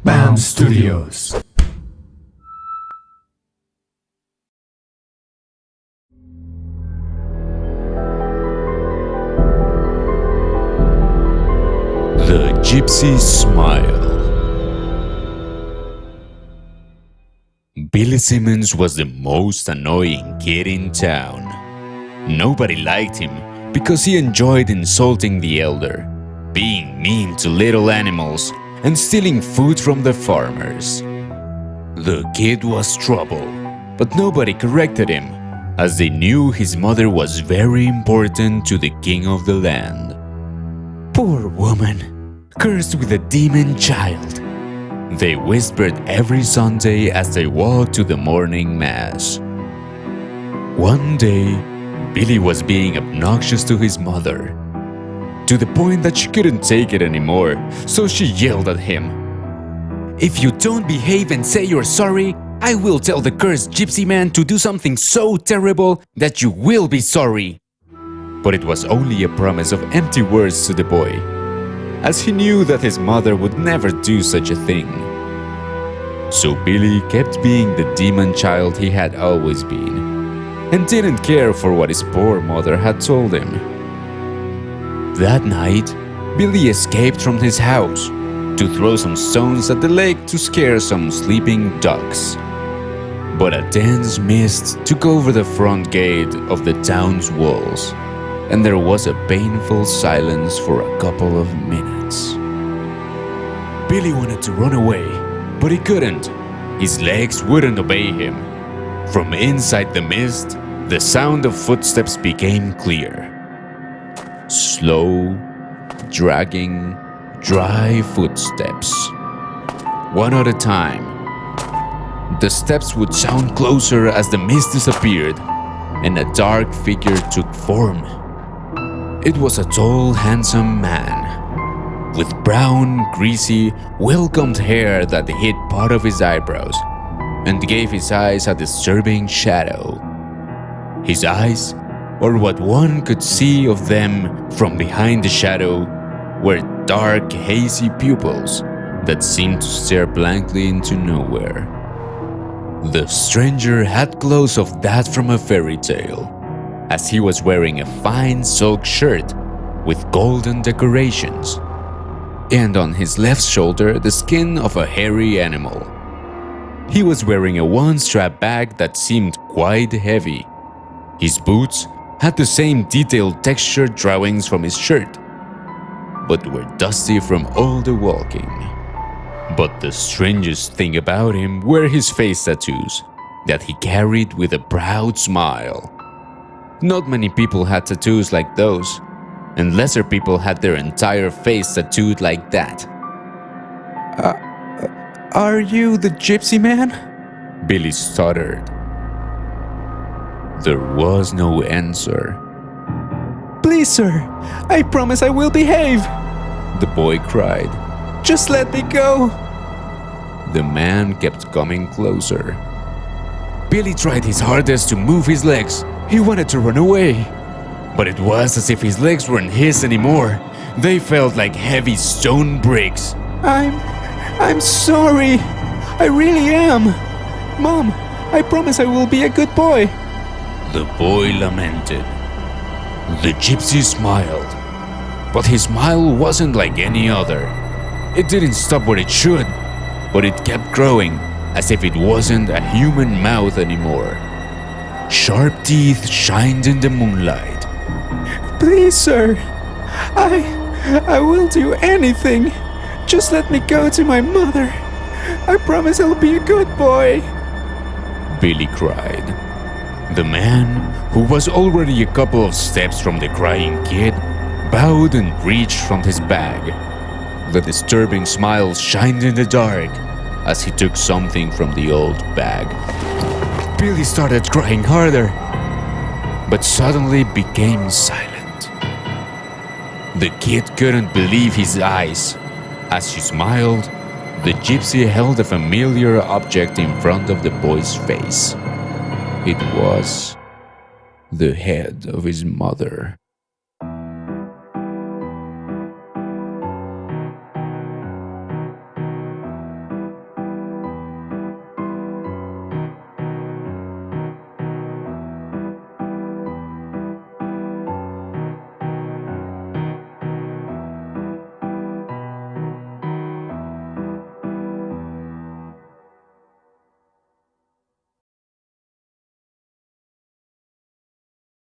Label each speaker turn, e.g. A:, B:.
A: BAM Studios.
B: The Gypsy Smile. Billy Simmons was the most annoying kid in town. Nobody liked him because he enjoyed insulting the elder, being mean to little animals, and stealing food from the farmers. The kid was trouble, but nobody corrected him, as they knew his mother was very important to the king of the land. Poor woman, cursed with a demon child, they whispered every Sunday as they walked to the morning mass. One day, Billy was being obnoxious to his mother, to the point that she couldn't take it anymore, so she yelled at him. "If you don't behave and say you're sorry, I will tell the cursed gypsy man to do something so terrible that you will be sorry." But it was only a promise of empty words to the boy, as he knew that his mother would never do such a thing. So Billy kept being the demon child he had always been, and didn't care for what his poor mother had told him. That night, Billy escaped from his house to throw some stones at the lake to scare some sleeping ducks. But a dense mist took over the front gate of the town's walls, and there was a painful silence for a couple of minutes. Billy wanted to run away, but he couldn't. His legs wouldn't obey him. From inside the mist, the sound of footsteps became clear. Slow, dragging, dry footsteps. One at a time. The steps would sound closer as the mist disappeared, and a dark figure took form. It was a tall, handsome man, with brown, greasy, well-combed hair that hid part of his eyebrows, and gave his eyes a disturbing shadow. His eyes, or what one could see of them from behind the shadow, were dark, hazy pupils that seemed to stare blankly into nowhere. The stranger had clothes of that from a fairy tale, as he was wearing a fine silk shirt with golden decorations, and on his left shoulder the skin of a hairy animal. He was wearing a one-strap bag that seemed quite heavy. His boots had the same detailed textured drawings from his shirt, but were dusty from all the walking. But the strangest thing about him were his face tattoos that he carried with a proud smile. Not many people had tattoos like those, and lesser people had their entire face tattooed like that. Are you the gypsy man?" Billy stuttered. There was no answer. "Please, sir, I promise I will behave," the boy cried. "Just let me go." The man kept coming closer. Billy tried his hardest to move his legs. He wanted to run away, but it was as if his legs weren't his anymore. They felt like heavy stone bricks. I'm sorry. I really am. Mom, I promise I will be a good boy," the boy lamented. The gypsy smiled, but his smile wasn't like any other. It didn't stop where it should, but it kept growing, as if it wasn't a human mouth anymore. Sharp teeth shined in the moonlight. "Please, sir, I will do anything. Just let me go to my mother. I promise I'll be a good boy," Billy cried. The man, who was already a couple of steps from the crying kid, bowed and reached from his bag. The disturbing smile shined in the dark as he took something from the old bag. Billy started crying harder, but suddenly became silent. The kid couldn't believe his eyes. As she smiled, the gypsy held a familiar object in front of the boy's face. It was the head of his mother.